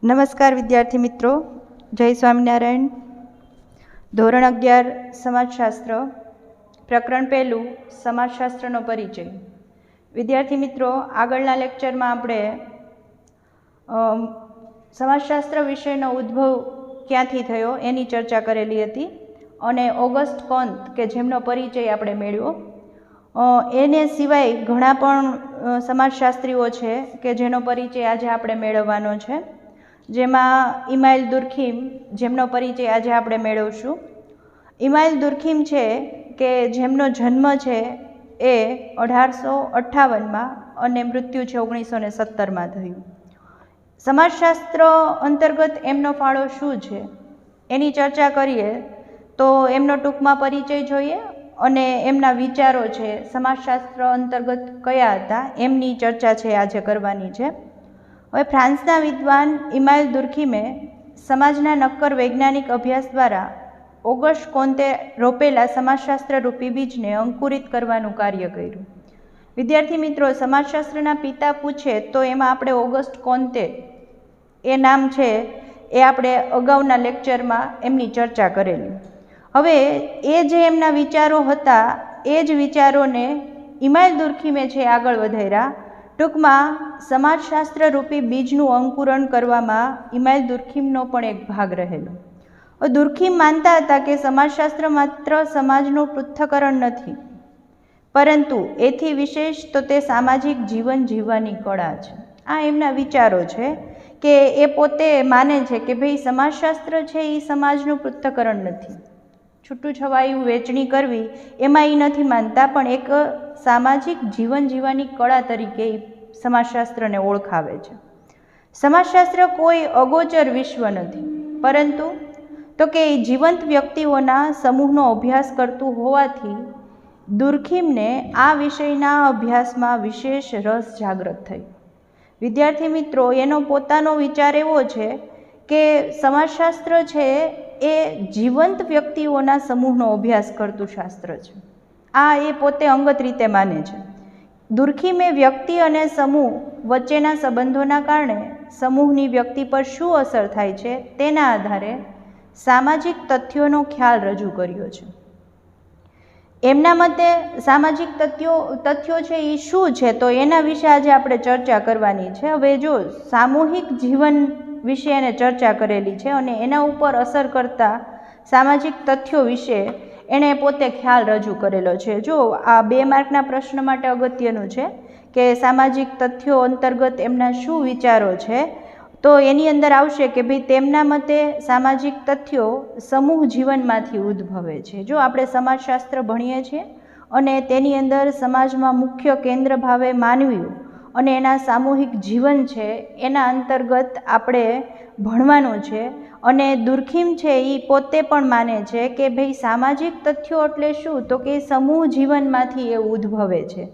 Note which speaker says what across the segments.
Speaker 1: નમસ્કાર વિદ્યાર્થી મિત્રો, જય સ્વામિનારાયણ. ધોરણ 11 સમાજશાસ્ત્ર, પ્રકરણ 1 સમાજશાસ્ત્રનો પરિચય. વિદ્યાર્થી મિત્રો, આગળના લેક્ચરમાં આપણે સમાજશાસ્ત્ર વિષયનો ઉદ્ભવ ક્યાંથી થયો એની ચર્ચા કરેલી હતી અને ઓગસ્ટ કોન્ત કે જેમનો પરિચય આપણે મેળવ્યો, એને સિવાય ઘણા પણ સમાજશાસ્ત્રીઓ છે કે જેનો પરિચય આજે આપણે મેળવવાનો છે, જેમાં ઇમાઇલ દુર્ખીમ જેમનો પરિચય આજે આપણે મેળવશું. ઇમાઇલ દુર્ખીમ છે કે જેમનો જન્મ છે એ 1858માં અને મૃત્યુ છે 1917માં થયું. સમાજશાસ્ત્ર અંતર્ગત એમનો ફાળો શું છે એની ચર્ચા કરીએ તો એમનો ટૂંકમાં પરિચય જોઈએ અને એમના વિચારો છે સમાજશાસ્ત્ર અંતર્ગત કયા હતા એમની ચર્ચા છે આજે કરવાની છે. હવે ફ્રાન્સના વિદ્વાન ઇમાઇલ દુર્ખીમે સમાજના નક્કર વૈજ્ઞાનિક અભ્યાસ દ્વારા ઓગસ્ટ કોન્તે રોપેલા સમાજશાસ્ત્ર રૂપી બીજને અંકુરિત કરવાનું કાર્ય કર્યું. વિદ્યાર્થી મિત્રો, સમાજશાસ્ત્રના પિતા પૂછે તો એમાં આપણે ઓગસ્ટ કોન્તે એ નામ છે એ આપણે અગાઉના લેક્ચરમાં એમની ચર્ચા કરેલી. હવે એ જે એમના વિચારો હતા એ જ વિચારોને ઇમાઇલ દુર્ખીમે છે આગળ વધાર્યા. ટૂંકમાં સમાજશાસ્ત્ર રૂપી બીજનું અંકુરણ કરવામાં ઇમાઇલ દુર્ખીમનો પણ એક ભાગ રહેલો. દુર્ખીમ માનતા હતા કે સમાજશાસ્ત્ર માત્ર સમાજનું પૃથ્થકરણ નથી, પરંતુ એથી વિશેષ તો તે સામાજિક જીવન જીવવાની કળા છે. આ એમના વિચારો છે કે એ પોતે માને છે કે ભાઈ સમાજશાસ્ત્ર છે એ સમાજનું પૃથ્થકરણ નથી, છૂટું છવાયું વેચણી કરવી એમાં એ નથી માનતા, પણ એક સામાજિક જીવન જીવવાની કળા તરીકે સમાજશાસ્ત્રને ઓળખાવે છે. સમાજશાસ્ત્ર કોઈ અગોચર વિશ્વ નથી, પરંતુ તો કે જીવંત વ્યક્તિઓના સમૂહનો અભ્યાસ કરતું હોવાથી દુર્ખીમને આ વિષયના અભ્યાસમાં વિશેષ રસ જાગૃત થઈ. વિદ્યાર્થી મિત્રો, એનો પોતાનો વિચાર એવો છે કે સમાજશાસ્ત્ર છે એ જીવંત વ્યક્તિઓના સમૂહનો અભ્યાસ કરતું શાસ્ત્ર છે. આ એ પોતે અંગત રીતે માને છે. દુર્ખીમે વ્યક્તિ અને સમૂહ વચ્ચેના સંબંધોના કારણે સમૂહની વ્યક્તિ પર શું અસર થાય છે તેના આધારે સામાજિક તથ્યોનો ખ્યાલ રજૂ કર્યો છે. એમના મતે સામાજિક તથ્યો છે એ શું છે તો એના વિશે આજે આપણે ચર્ચા કરવાની છે. હવે જો સામૂહિક જીવન વિશે એને ચર્ચા કરેલી છે અને એના ઉપર અસર કરતા સામાજિક તથ્યો વિશે એણે પોતે ખ્યાલ રજૂ કરેલો છે. જો આ 2 માર્કના પ્રશ્ન માટે અગત્યનું છે કે સામાજિક તથ્યો અંતર્ગત એમના શું વિચારો છે, તો એની અંદર આવશે કે ભાઈ તેમના મતે સામાજિક તથ્યો સમૂહ જીવનમાંથી ઉદ્ભવે છે. જો આપણે સમાજશાસ્ત્ર ભણીએ છીએ અને તેની અંદર સમાજમાં મુખ્ય કેન્દ્ર ભાવે માનવીઓ અને એના સામૂહિક જીવન છે એના અંતર્ગત આપણે ભણવાનું છે. અને દુર્ખીમ છે એ પોતે પણ માને છે કે ભાઈ સામાજિક તથ્યો એટલે શું તો કે સમૂહ જીવનમાંથી એ ઉદ્ભવે છે.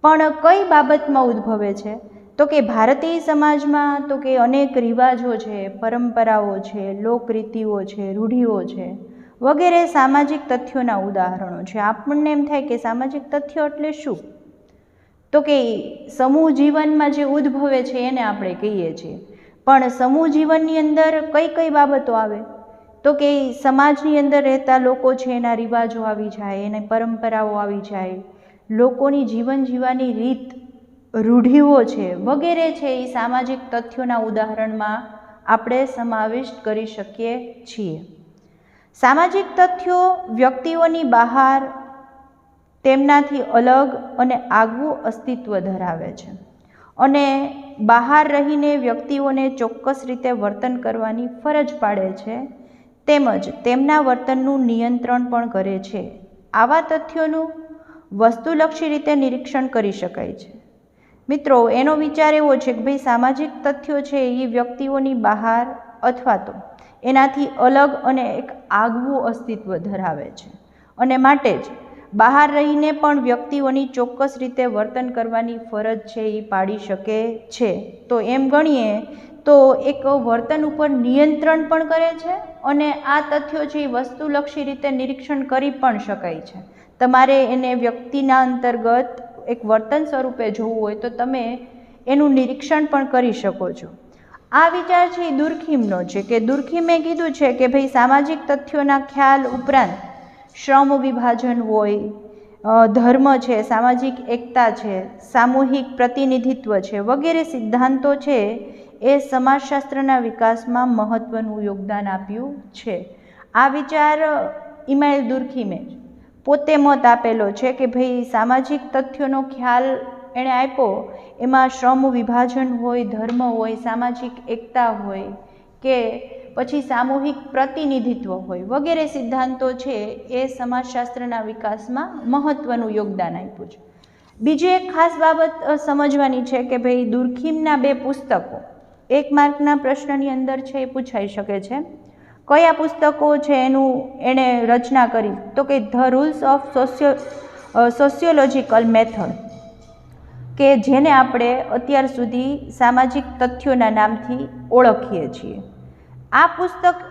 Speaker 1: પણ કઈ બાબતમાં ઉદ્ભવે છે તો કે ભારતીય સમાજમાં તો કે અનેક રિવાજો છે, પરંપરાઓ છે, લોકરીતિઓ છે, રૂઢિઓ છે વગેરે સામાજિક તથ્યોના ઉદાહરણો છે. આપણને એમ થાય કે સામાજિક તથ્યો એટલે શું તો કે સમૂહ જીવનમાં જે ઉદ્ભવે છે એને આપણે કહીએ છીએ. પણ સમૂહ જીવનની અંદર કઈ કઈ બાબતો આવે તો કે સમાજની અંદર રહેતા લોકો છે એના રિવાજો આવી જાય, એની પરંપરાઓ આવી જાય, લોકોની જીવન જીવવાની રીત, રૂઢિઓ છે વગેરે છે એ સામાજિક તથ્યોના ઉદાહરણમાં આપણે સમાવિષ્ટ કરી શકીએ છીએ. સામાજિક તથ્યો વ્યક્તિઓની બહાર તેમનાથી અલગ અને આગવું અસ્તિત્વ ધરાવે છે અને બહાર રહીને વ્યક્તિઓને ચોક્કસ રીતે વર્તન કરવાની ફરજ પાડે છે, તેમજ તેમના વર્તનનું નિયંત્રણ પણ કરે છે. આવા તથ્યોનું વસ્તુલક્ષી રીતે નિરીક્ષણ કરી શકાય છે. મિત્રો, એનો વિચાર એવો છે કે ભાઈ સામાજિક તથ્યો છે એ વ્યક્તિઓની બહાર અથવા તો એનાથી અલગ અને એક આગવું અસ્તિત્વ ધરાવે છે અને માટે જ બહાર રહીને પણ વ્યક્તિઓની ચોક્કસ રીતે વર્તન કરવાની ફરજ છે એ પાડી શકે છે. તો એમ ગણીએ તો એક વર્તન ઉપર નિયંત્રણ પણ કરે છે અને આ તથ્યો છે એ વસ્તુલક્ષી રીતે નિરીક્ષણ કરી પણ શકાય છે. તમારે એને વ્યક્તિના અંતર્ગત એક વર્તન સ્વરૂપે જોવું હોય તો તમે એનું નિરીક્ષણ પણ કરી શકો છો. આ વિચાર છે એ દુર્ખીમનો છે કે દુર્ખીમે કીધું છે કે ભાઈ સામાજિક તથ્યોના ખ્યાલ ઉપરાંત શ્રમ વિભાજન હોય, ધર્મ છે, સામાજિક એકતા છે, સામૂહિક પ્રતિનિધિત્વ છે વગેરે સિદ્ધાંતો છે એ સમાજશાસ્ત્રના વિકાસમાં મહત્ત્વનું યોગદાન આપ્યું છે. આ વિચાર ઇમાઇલ દુર્ખીમે પોતે મત આપેલો છે કે ભાઈ સામાજિક તથ્યોનો ખ્યાલ એણે આપ્યો, એમાં શ્રમ વિભાજન હોય, ધર્મ હોય, સામાજિક એકતા હોય કે પછી સામૂહિક પ્રતિનિધિત્વ હોય વગેરે સિદ્ધાંતો છે એ સમાજશાસ્ત્રના વિકાસમાં મહત્ત્વનું યોગદાન આપ્યું છે. બીજી એક ખાસ બાબત સમજવાની છે કે ભાઈ દુર્ખીમના 2 પુસ્તકો 1 માર્કના પ્રશ્નની અંદર છે એ પૂછાઈ શકે છે. કયા પુસ્તકો છે એણે રચના કરી? તો કે the rules of sociological method, કે જેને આપણે અત્યાર સુધી સામાજિક તથ્યોના નામથી ઓળખીએ છીએ. આ પુસ્તક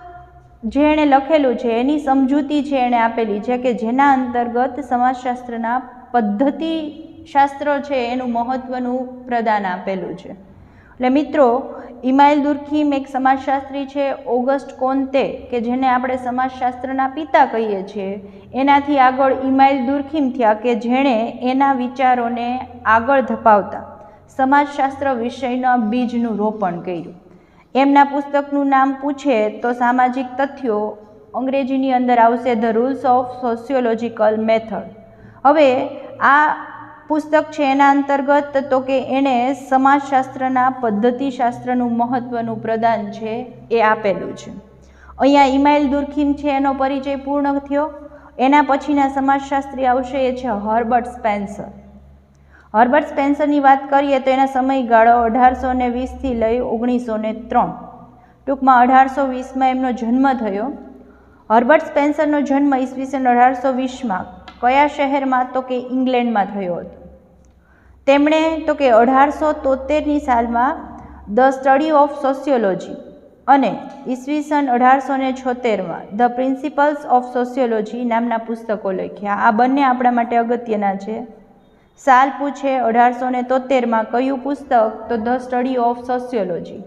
Speaker 1: જે એણે લખેલું છે એની સમજૂતી છે એણે આપેલી છે કે જેના અંતર્ગત સમાજશાસ્ત્રના પદ્ધતિશાસ્ત્ર છે એનું મહત્ત્વનું પ્રદાન આપેલું છે. એટલે મિત્રો, ઇમાઇલ દુર્ખીમ એક સમાજશાસ્ત્રી છે. ઓગસ્ટ કોન્તે કે જેને આપણે સમાજશાસ્ત્રના પિતા કહીએ છીએ, એનાથી આગળ ઇમાઇલ દુર્ખીમ થયા કે જેણે એના વિચારોને આગળ ધપાવતા સમાજશાસ્ત્ર વિષયના બીજનું રોપણ કર્યું. એમના પુસ્તકનું નામ પૂછે તો સામાજિક તથ્યો, અંગ્રેજીની અંદર આવશે the rules of sociological method. હવે આ પુસ્તક છે એના અંતર્ગત તો કે એણે સમાજશાસ્ત્રના પદ્ધતિશાસ્ત્રનું મહત્ત્વનું પ્રદાન છે એ આપેલું છે. અહીંયા ઇમાઇલ દુર્ખીમ છે એનો પરિચય પૂર્ણ થયો. એના પછીના સમાજશાસ્ત્રી આવશે એ છે હર્બર્ટ સ્પેન્સર. હર્બર્ટ સ્પેન્સરની વાત કરીએ તો એના સમયગાળો 1820થી લઈ 1903. ટૂંકમાં 1820માં એમનો જન્મ થયો. હર્બર્ટ સ્પેન્સરનો જન્મ ઈસવીસન 1820માં કયા શહેરમાં? તો કે ઇંગ્લેન્ડમાં થયો હતો. તેમણે તો કે 1873ની સાલમાં ધ સ્ટડી ઓફ સોશિયોલોજી અને ઈસવીસન 1876માં ધ પ્રિન્સિપલ્સ ઓફ સોશિયોલોજી નામના પુસ્તકો લખ્યા. આ બંને આપણા માટે અગત્યના છે. સાલ પૂછે 1873માં કયું પુસ્તક? તો ધ સ્ટડી ઓફ સોશિયોલોજી.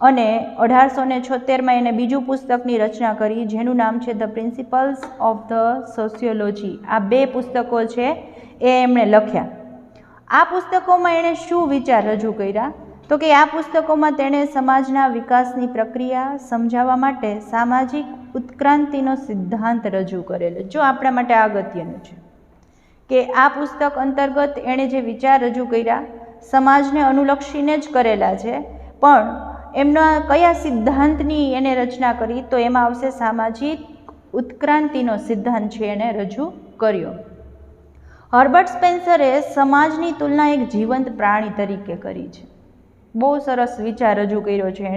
Speaker 1: અને 1876માં એને બીજું પુસ્તકની રચના કરી જેનું નામ છે the principles of the sociology. આ 2 પુસ્તકો છે એ એમણે લખ્યા. આ પુસ્તકોમાં એણે શું વિચાર રજૂ કર્યા? તો કે આ પુસ્તકોમાં તેણે સમાજના વિકાસની પ્રક્રિયા સમજાવવા માટે સામાજિક ઉત્ક્રાંતિનો સિદ્ધાંત રજૂ કરેલો. જો આપણા માટે અગત્યનું છે કે આ પુસ્તક અંતર્ગત એણે જે વિચાર રજૂ કર્યા સમાજને અનુલક્ષીને જ કરેલા છે, પણ એમના કયા સિદ્ધાંતની એને રચના કરી? તો એમાં આવશે સામાજિક ઉત્ક્રાંતિનો સિદ્ધાંત છે એણે રજૂ કર્યો. હર્બર્ટ સ્પેન્સરે સમાજની તુલના એક જીવંત પ્રાણી તરીકે કરી છે. બહુ સરસ વિચાર રજૂ કર્યો છે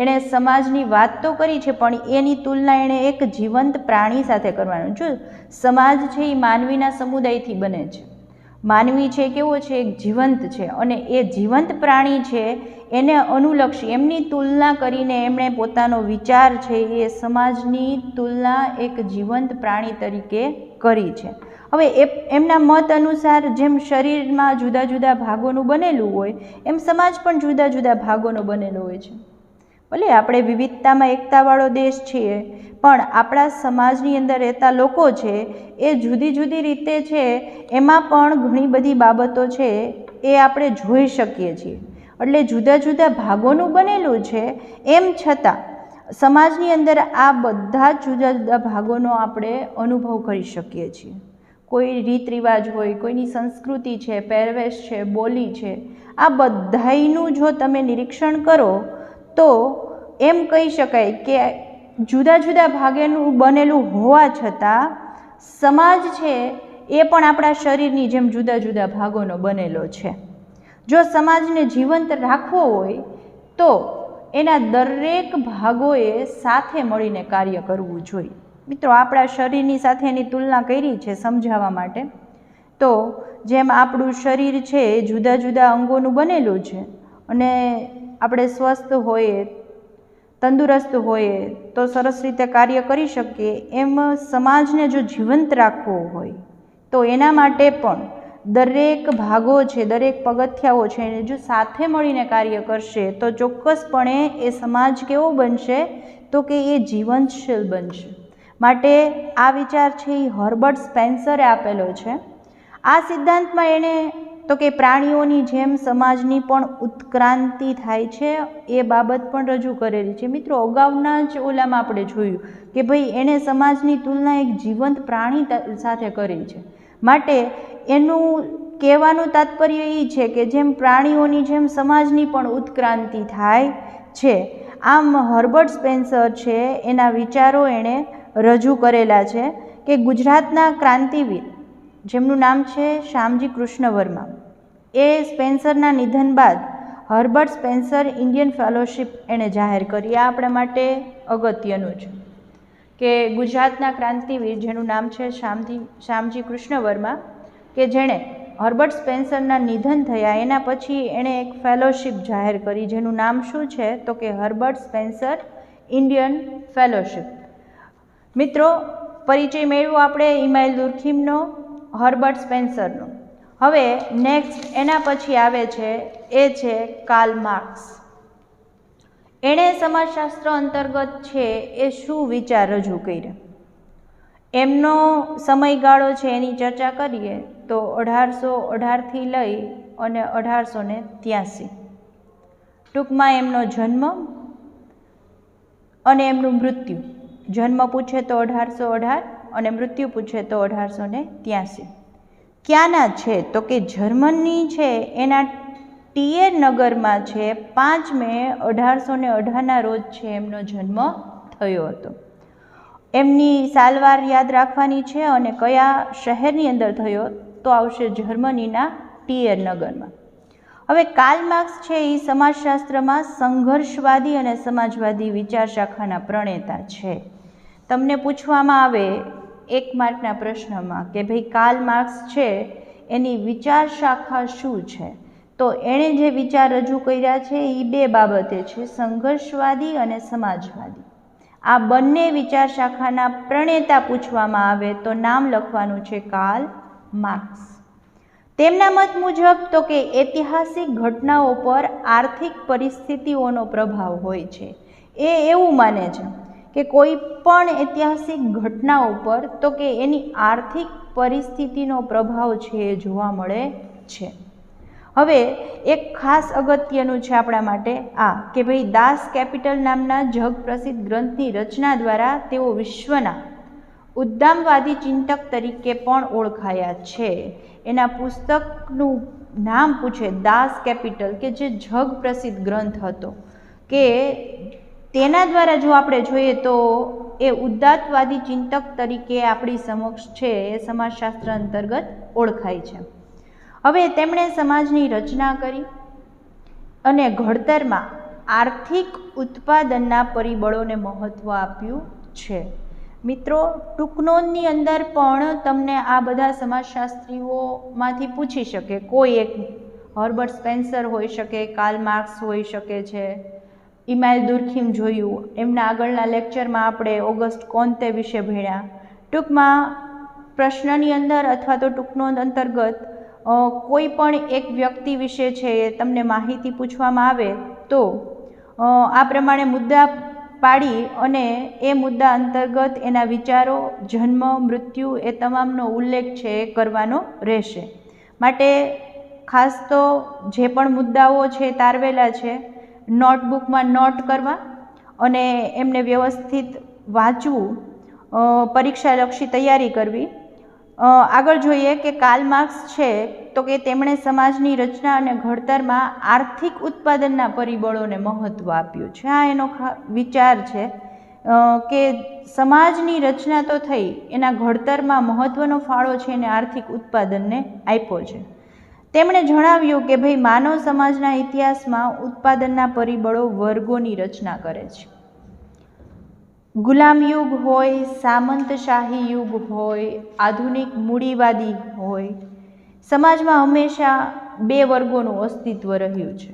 Speaker 1: એણે સમાજની વાત તો કરી છે પણ એની તુલના એણે એક જીવંત પ્રાણી સાથે કરવાનું. જો સમાજ છે એ માનવીના સમુદાયથી બને છે. માનવી છે કેવો છે? એક જીવંત છે. અને એ જીવંત પ્રાણી છે એને અનુલક્ષી એમની તુલના કરીને એમણે પોતાનો વિચાર છે એ સમાજની તુલના એક જીવંત પ્રાણી તરીકે કરી છે. હવે એમના મત અનુસાર જેમ શરીરમાં જુદા જુદા ભાગોનું બનેલું હોય એમ સમાજ પણ જુદા જુદા ભાગોનો બનેલો હોય છે. ભલે આપણે વિવિધતામાં એકતાવાળો દેશ છીએ, પણ આપણા સમાજની અંદર રહેતા લોકો છે એ જુદી જુદી રીતે છે એમાં પણ ઘણી બધી બાબતો છે એ આપણે જોઈ શકીએ છીએ. એટલે જુદા જુદા ભાગોનું બનેલું છે, એમ છતાં સમાજની અંદર આ બધા જ જુદા જુદા ભાગોનો આપણે અનુભવ કરી શકીએ છીએ. કોઈ રીત રિવાજ હોય, કોઈની સંસ્કૃતિ છે, પહેરવેશ છે, બોલી છે, આ બધાયનું જો તમે નિરીક્ષણ કરો તો એમ કહી શકાય કે જુદા જુદા ભાગેનું બનેલું હોવા છતાં સમાજ છે એ પણ આપણા શરીરની જેમ જુદા જુદા ભાગોનો બનેલો છે. જો સમાજને જીવંત રાખવો હોય તો એના દરેક ભાગોએ સાથે મળીને કાર્ય કરવું જોઈએ. મિત્રો, આપણા શરીરની સાથે એની તુલના કરી છે સમજાવવા માટે. તો જેમ આપણું શરીર છે એ જુદા જુદા અંગોનું બનેલું છે અને આપણે સ્વસ્થ હોઈએ, તંદુરસ્ત હોઈએ તો સરસ રીતે કાર્ય કરી શકીએ, એમ સમાજને જો જીવંત રાખવો હોય તો એના માટે પણ દરેક ભાગો છે, દરેક પગથિયાઓ છે એને જો સાથે મળીને કાર્ય કરશે તો ચોક્કસપણે એ સમાજ કેવો બનશે, તો કે એ જીવનશીલ બનશે. માટે આ વિચાર છે એ હર્બર્ટ સ્પેન્સરે આપેલો છે. આ સિદ્ધાંતમાં એણે તો કે પ્રાણીઓની જેમ સમાજની પણ ઉત્ક્રાંતિ થાય છે એ બાબત પણ રજૂ કરેલી છે. મિત્રો, અગાઉના જ ઓલામાં આપણે જોયું કે ભાઈ એણે સમાજની તુલના એક જીવંત પ્રાણી સાથે કરી છે. માટે એનું કહેવાનું તાત્પર્ય એ છે કે જેમ પ્રાણીઓની જેમ સમાજની પણ ઉત્ક્રાંતિ થાય છે. આમ હર્બર્ટ સ્પેન્સર છે એના વિચારો એણે રજૂ કરેલા છે કે ગુજરાતના ક્રાંતિવીર જેમનું નામ છે શ્યામજી કૃષ્ણ વર્મા, એ સ્પેન્સરના નિધન બાદ હર્બર્ટ સ્પેન્સર ઇન્ડિયન ફેલોશિપ એણે જાહેર કરી. આ આપણા માટે અગત્યનું છે કે ગુજરાતના ક્રાંતિવીર જેનું નામ છે શ્યામજી કૃષ્ણ વર્મા, કે જેણે હર્બર્ટ સ્પેન્સરના નિધન થયા એના પછી એણે એક ફેલોશિપ જાહેર કરી જેનું નામ શું છે, તો કે હર્બર્ટ સ્પેન્સર ઇન્ડિયન ફેલોશિપ. મિત્રો, પરિચય મેળવ્યો આપણે ઇમાઇલ દુર્ખીમનો, હર્બર્ટ સ્પેન્સરનો. હવે નેક્સ્ટ એના પછી આવે છે એ છે કાર્લ માર્ક્સ. એણે સમાજશાસ્ત્ર અંતર્ગત છે એ શું વિચાર રજૂ કર્યા, એમનો સમયગાળો છે એની ચર્ચા કરીએ તો 1818થી લઈ અને 1883. ટૂંકમાં એમનો જન્મ અને એમનું મૃત્યુ. જન્મ પૂછે તો 1818 અને મૃત્યુ પૂછે તો 1883. ક્યાંના છે, તો કે જર્મની છે એના ટીયર નગરમાં છે 5 મે 1818ના રોજ છે એમનો જન્મ થયો હતો. એમની સાલવાર યાદ રાખવાની છે અને કયા શહેરની અંદર થયો તો આવશે જર્મનીના ટીયર નગરમાં. હવે કાર્લ માર્ક્સ છે એ સમાજશાસ્ત્રમાં સંઘર્ષવાદી અને સમાજવાદી વિચાર શાખાના પ્રણેતા છે. તમને પૂછવામાં આવે 1 માર્કના પ્રશ્નમાં કે ભાઈ કાર્લ માર્ક્સ છે એની વિચાર શાખા શું છે, તો એણે જે વિચાર રજૂ કર્યા છે એ 2 બાબતે છે, સંઘર્ષવાદી અને સમાજવાદી. આ બંને વિચાર શાખાના પ્રણેતા પૂછવામાં આવે તો નામ લખવાનું છે કાર્લ માર્ક્સ. તેમના મત મુજબ તો કે ઐતિહાસિક ઘટનાઓ પર આર્થિક પરિસ્થિતિઓનો પ્રભાવ હોય છે. એ એવું માને છે કે કોઈ પણ ઐતિહાસિક ઘટનાઓ પર તો કે એની આર્થિક પરિસ્થિતિનો પ્રભાવ છે એ જોવા મળે છે. હવે એક ખાસ અગત્યનું છે આપણા માટે આ કે ભાઈ દાસ કેપિટલ નામના જગ પ્રસિદ્ધ ગ્રંથની રચના દ્વારા તેઓ વિશ્વના ઉદ્દામવાદી ચિંતક તરીકે પણ ઓળખાયા છે. એના પુસ્તકનું નામ પૂછે દાસ કેપિટલ, કે જે જગ પ્રસિદ્ધ ગ્રંથ હતો, કે તેના દ્વારા જો આપણે જોઈએ તો એ ઉદાત્તવાદી ચિંતક તરીકે આપણી સમક્ષ છે એ સમાજશાસ્ત્ર અંતર્ગત ઓળખાય છે. હવે તેમણે સમાજની રચના કરી અને ઘડતરમાં આર્થિક ઉત્પાદનના પરિબળોને મહત્ત્વ આપ્યું છે. મિત્રો, ટૂંકનોંધની અંદર પણ તમને આ બધા સમાજશાસ્ત્રીઓમાંથી પૂછી શકે. કોઈ એક હર્બર્ટ સ્પેન્સર હોઈ શકે, કાર્લ માર્ક્સ હોઈ શકે છે, ઇમાઇલ દુર્ખીમ જોયું, એમના આગળના લેક્ચરમાં આપણે ઓગસ્ટ કોન્તે વિશે ભણ્યા. ટૂંકમાં પ્રશ્નની અંદર અથવા તો ટૂંકનોંધ અંતર્ગત કોઈ પણ એક વ્યક્તિ વિશે છે એ તમને માહિતી પૂછવામાં આવે તો આ પ્રમાણે મુદ્દા પાડી અને એ મુદ્દા અંતર્ગત એના વિચારો, જન્મ, મૃત્યુ એ તમામનો ઉલ્લેખ છે એ કરવાનો રહેશે. માટે ખાસ તો જે પણ મુદ્દાઓ છે તારવેલા છે નોટબુકમાં નોટ કરવા અને એમને વ્યવસ્થિત વાંચવું, પરીક્ષાલક્ષી તૈયારી કરવી. આગળ જોઈએ કે કાર્લ માર્ક્સ છે તો કે તેમણે સમાજની રચના અને ઘડતરમાં આર્થિક ઉત્પાદનના પરિબળોને મહત્ત્વ આપ્યું છે. આ એનો વિચાર છે કે સમાજની રચના તો થઈ, એના ઘડતરમાં મહત્ત્વનો ફાળો છે એને આર્થિક ઉત્પાદનને આપ્યો છે. તેમણે જણાવ્યું કે ભાઈ માનવ સમાજના ઇતિહાસમાં ઉત્પાદનના પરિબળો વર્ગોની રચના કરે છે. ગુલામ યુગ હોય, સામંતશાહી યુગ હોય, આધુનિક મૂડીવાદી હોય, સમાજમાં હંમેશા 2 વર્ગોનું અસ્તિત્વ રહ્યું છે.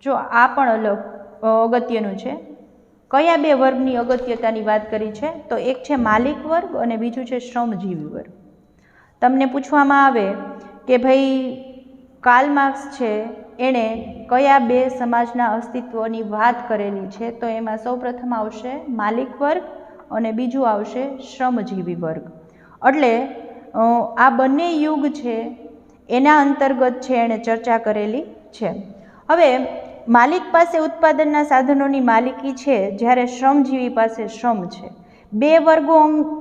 Speaker 1: જો આ પણ અગત્યનું છે. કયા 2 વર્ગની અગત્યતાની વાત કરી છે તો એક છે માલિક વર્ગ અને બીજું છે શ્રમજીવી વર્ગ. તમને પૂછવામાં આવે કે ભાઈ કાર્લ માર્ક્સ છે એણે કયા બે સમાજના અસ્તિત્વની વાત કરેલી છે, તો એમાં સૌપ્રથમ આવશે માલિક વર્ગ અને બીજું આવશે શ્રમજીવી વર્ગ. એટલે આ બંને યુગ છે એના અંતર્ગત છે એણે ચર્ચા કરેલી છે. હવે માલિક પાસે ઉત્પાદનના સાધનોની માલિકી છે, જ્યારે શ્રમજીવી પાસે શ્રમ છે. બે વર્ગો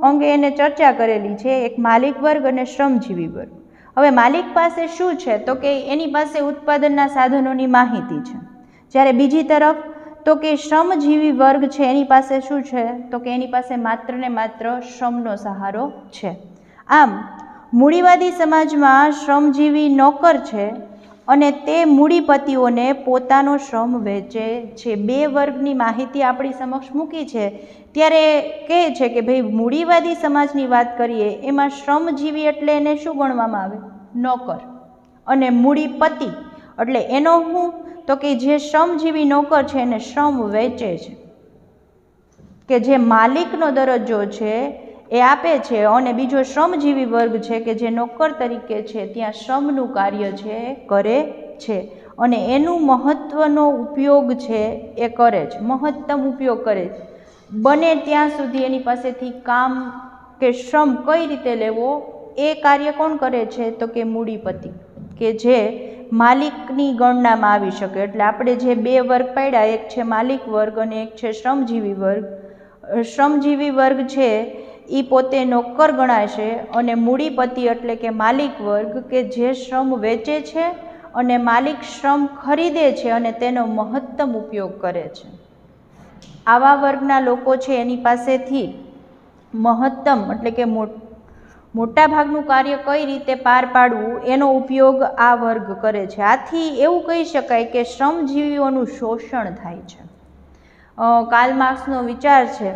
Speaker 1: અંગે એને ચર્ચા કરેલી છે, એક માલિક વર્ગ અને શ્રમજીવી વર્ગ. હવે માલિક પાસે શું છે, તો કે એની પાસે ઉત્પાદનના સાધનોની માહિતી છે, જ્યારે બીજી તરફ તો કે શ્રમજીવી વર્ગ છે એની પાસે શું છે, તો કે એની પાસે માત્ર ને માત્ર શ્રમનો સહારો છે. આમ મૂડીવાદી સમાજમાં શ્રમજીવી નોકર છે અને તે મૂડીપતિઓને પોતાનો શ્રમ વેચે છે. બે વર્ગની માહિતી આપણી સમક્ષ મૂકી છે, ત્યારે કહે છે કે ભાઈ મૂડીવાદી સમાજની વાત કરીએ એમાં શ્રમજીવી એટલે એને શું ગણવામાં આવે, નોકર, અને મૂડીપતિ એટલે એનો હું, તો કે જે શ્રમજીવી નોકર છે એને શ્રમ વેચે છે, કે જે માલિકનો દરજ્જો છે એ આપે છે, અને બીજો શ્રમજીવી વર્ગ છે કે જે નોકર તરીકે છે ત્યાં શ્રમનું કાર્ય છે કરે છે, અને એનું મહત્ત્વનો ઉપયોગ છે એ કરે છે, મહત્તમ ઉપયોગ કરે છે. બને ત્યાં સુધી એની પાસેથી કામ કે શ્રમ કઈ રીતે લેવો એ કાર્ય કોણ કરે છે, તો કે મૂડીપતિ, કે જે માલિકની ગણનામાં આવી શકે. એટલે આપણે જે બે વર્ગ પાડ્યા, એક છે માલિક વર્ગ અને એક છે શ્રમજીવી વર્ગ. શ્રમજીવી વર્ગ છે એ પોતે નોકર ગણાશે, અને મૂડીપતિ એટલે કે માલિક વર્ગ કે જે શ્રમ વેચે છે અને માલિક શ્રમ ખરીદે છે અને તેનો મહત્તમ ઉપયોગ કરે છે. આવા વર્ગના લોકો છે એની પાસેથી મહત્તમ એટલે કે મોટા ભાગનું કાર્ય કઈ રીતે પાર પાડવું એનો ઉપયોગ આ વર્ગ કરે છે. આથી એવું કહી શકાય કે શ્રમજીવીઓનું શોષણ થાય છે. કાર્લ માર્ક્સનો વિચાર છે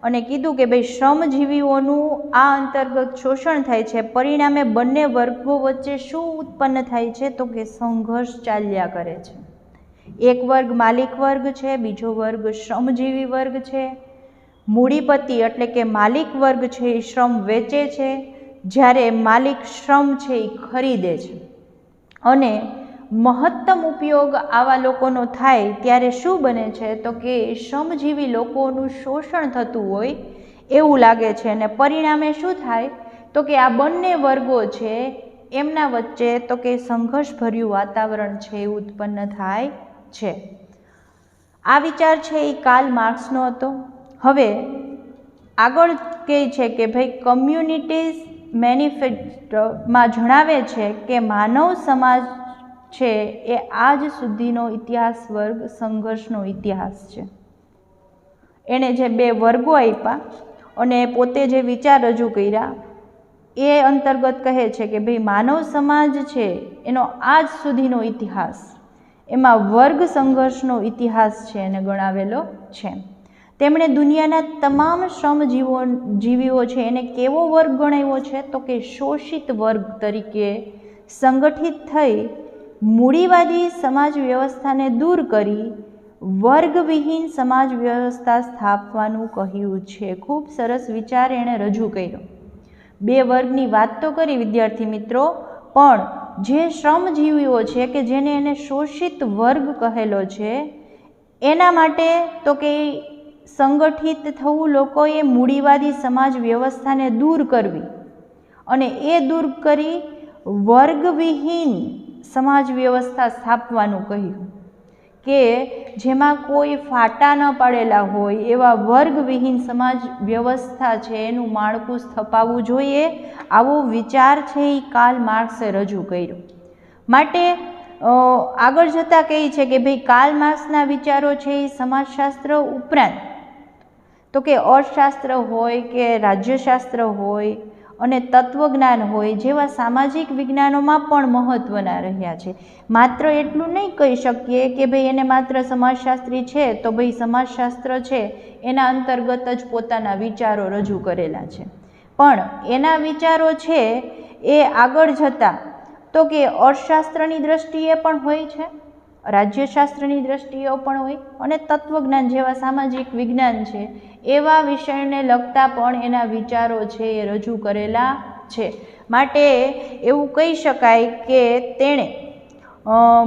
Speaker 1: અને કીધું કે ભાઈ શ્રમજીવીઓનું આ અંતર્ગત શોષણ થાય છે, પરિણામે બંને વર્ગો વચ્ચે શું ઉત્પન્ન થાય છે, તો કે સંઘર્ષ ચાલ્યા કરે છે. એક વર્ગ માલિક વર્ગ છે, બીજો વર્ગ શ્રમજીવી વર્ગ છે. મૂડીપતિ એટલે કે માલિક વર્ગ છે એ શ્રમ વેચે છે, જ્યારે માલિક શ્રમ છે એ ખરીદે છે, અને મહત્તમ ઉપયોગ આવા લોકોનો થાય ત્યારે શું બને છે, તો કે શ્રમજીવી લોકોનું શોષણ થતું હોય એવું લાગે છે, અને પરિણામે શું થાય, તો કે આ બંને વર્ગો છે એમના વચ્ચે તો કે સંઘર્ષભર્યું વાતાવરણ છે એ ઉત્પન્ન થાય છે. આ વિચાર છે એ કાર્લ માર્ક્સનો હતો. હવે આગળ કહે છે કે ભાઈ કમ્યુનિટીઝ મેનિફેસ્ટોમાં જણાવે છે કે માનવ સમાજ છે એ આજ સુધીનો ઇતિહાસ વર્ગ સંઘર્ષનો ઇતિહાસ છે. એણે જે બે વર્ગો આપ્યા અને પોતે જે વિચાર રજૂ કર્યા એ અંતર્ગત કહે છે કે ભાઈ માનવ સમાજ છે એનો આજ સુધીનો ઇતિહાસ, એમાં વર્ગ સંઘર્ષનો ઇતિહાસ છે એને ગણાવેલો છે. તેમણે દુનિયાના તમામ શ્રમજીવીઓ છે એને કેવો વર્ગ ગણાવ્યો છે, તો કે શોષિત વર્ગ તરીકે સંગઠિત થઈ મૂડીવાદી સમાજ વ્યવસ્થાને દૂર કરી વર્ગવિહીન સમાજ વ્યવસ્થા સ્થાપવાનું કહ્યું છે. ખૂબ સરસ વિચાર એણે રજૂ કર્યો. બે વર્ગની વાત તો કરી વિદ્યાર્થી મિત્રો, પણ જે શ્રમજીવીઓ છે કે જેને એને શોષિત વર્ગ કહેલો છે એના માટે તો કે સંગઠિત થવું, લોકોએ મૂડીવાદી સમાજ વ્યવસ્થાને દૂર કરવી અને એ દૂર કરી વર્ગવિહીન સમાજ વ્યવસ્થા સ્થાપવાનું કહ્યું, કે જેમાં કોઈ ફાટા ન પાડેલા હોય એવા વર્ગવિહીન સમાજ વ્યવસ્થા છે એનું માળખું સ્થપાવવું જોઈએ. આવો વિચાર છે એ કાર્લ માર્ક્સે રજૂ કર્યો. માટે આગળ જતાં કહે છે કે ભાઈ કાર્લ માર્ક્સના વિચારો છે એ સમાજશાસ્ત્ર ઉપરાંત તો કે અર્થશાસ્ત્ર હોય કે રાજ્યશાસ્ત્ર હોય અને તત્વજ્ઞાન હોય જેવા સામાજિક વિજ્ઞાનોમાં પણ મહત્ત્વના રહ્યા છે. માત્ર એટલું નહીં કહી શકીએ કે ભાઈ એને માત્ર સમાજશાસ્ત્રી છે તો ભાઈ સમાજશાસ્ત્ર છે એના અંતર્ગત જ પોતાના વિચારો રજૂ કરેલા છે, પણ એના વિચારો છે એ આગળ જતાં તો કે અર્થશાસ્ત્રની દ્રષ્ટિએ પણ હોય છે, રાજ્યશાસ્ત્રની દ્રષ્ટિએ પણ હોય, અને તત્વજ્ઞાન જેવા સામાજિક વિજ્ઞાન છે એવા વિષયને લગતા પણ એના વિચારો છે એ રજૂ કરેલા છે। માટે એવું કહી શકાય કે તેણે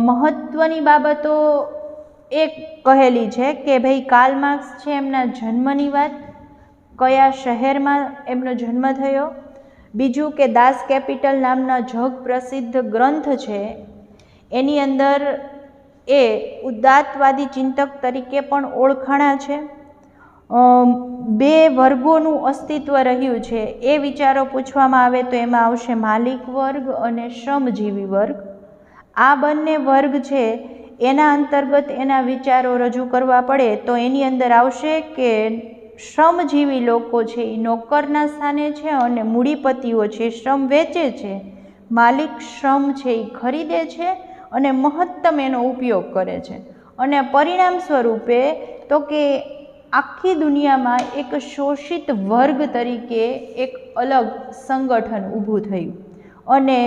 Speaker 1: મહત્ત્વની બાબતો એક કહેલી છે કે ભાઈ કાર્લ માર્ક્સ છે એમના જન્મની વાત, કયા શહેરમાં એમનો જન્મ થયો, બીજું કે દાસ કેપિટલ નામના જગ પ્રસિદ્ધ ગ્રંથ છે એની અંદર એ ઉદાત્તવાદી ચિંતક તરીકે પણ ઓળખાણા છે। બે વર્ગોનું અસ્તિત્વ રહ્યું છે એ વિચારો પૂછવામાં આવે તો એમાં આવશે માલિક વર્ગ અને શ્રમજીવી વર્ગ। આ બંને વર્ગ છે એના અંતર્ગત એના વિચારો રજૂ કરવા પડે તો એની અંદર આવશે કે શ્રમજીવી લોકો છે એ નોકરના સ્થાને છે અને મૂડીપતિઓ છે શ્રમ વેચે છે, માલિક શ્રમ છે એ ખરીદે છે અને મહત્તમ એનો ઉપયોગ કરે છે। અને પરિણામ સ્વરૂપે તો કે આખી દુનિયામાં એક શોષિત વર્ગ તરીકે એક અલગ સંગઠન ઊભું થયું। અને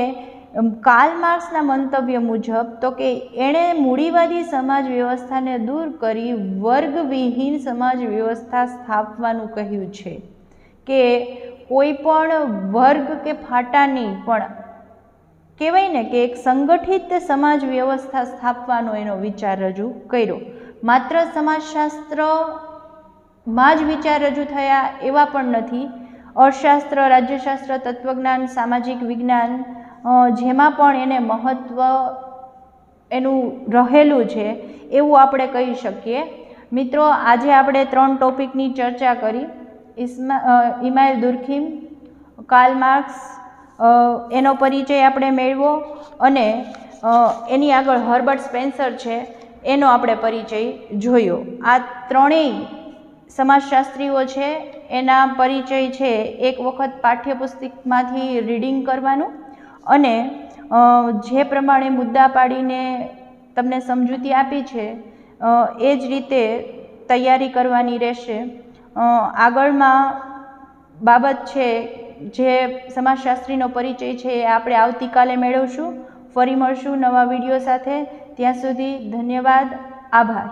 Speaker 1: કાર્લ માર્ક્સના મંતવ્ય મુજબ તો કે એણે મૂડીવાદી સમાજ વ્યવસ્થાને દૂર કરી વર્ગવિહીન સમાજ વ્યવસ્થા સ્થાપવાનું કહ્યું છે કે કોઈ પણ વર્ગ કે ફાટા નહીં, પણ કહેવાય ને કે એક સંગઠિત સમાજ વ્યવસ્થા સ્થાપવાનો એનો વિચાર રજૂ કર્યો। માત્ર સમાજશાસ્ત્રમાં જ વિચાર રજૂ થયા એવા પણ નથી, અર્થશાસ્ત્ર, રાજ્યશાસ્ત્ર, તત્વજ્ઞાન, સામાજિક વિજ્ઞાન જેમાં પણ એને મહત્ત્વ એનું રહેલું છે એવું આપણે કહી શકીએ। મિત્રો, આજે આપણે 3 ટોપિકની ચર્ચા કરી, ઇમાઇલ દુર્ખીમ, કાર્લ માર્ક્સ, એનો પરિચય આપણે મેળવ્યો અને એની આગળ હર્બર્ટ સ્પેન્સર છે એનો આપણે પરિચય જોયો। આ ત્રણેય સમાજશાસ્ત્રીઓ છે એના પરિચય છે એક વખત પાઠ્યપુસ્તકમાંથી રીડિંગ કરવાનું અને જે પ્રમાણે મુદ્દા પાડીને તમને સમજૂતી આપી છે એ જ રીતે તૈયારી કરવાની રહેશે। આગળમાં બાબત છે જે સમાજશાસ્ત્રીનો પરિચય છે એ આપણે આવતીકાલે મેળવશું। ફરી મળશું નવા વિડીયો સાથે। ત્યાં સુધી ધન્યવાદ, આભાર।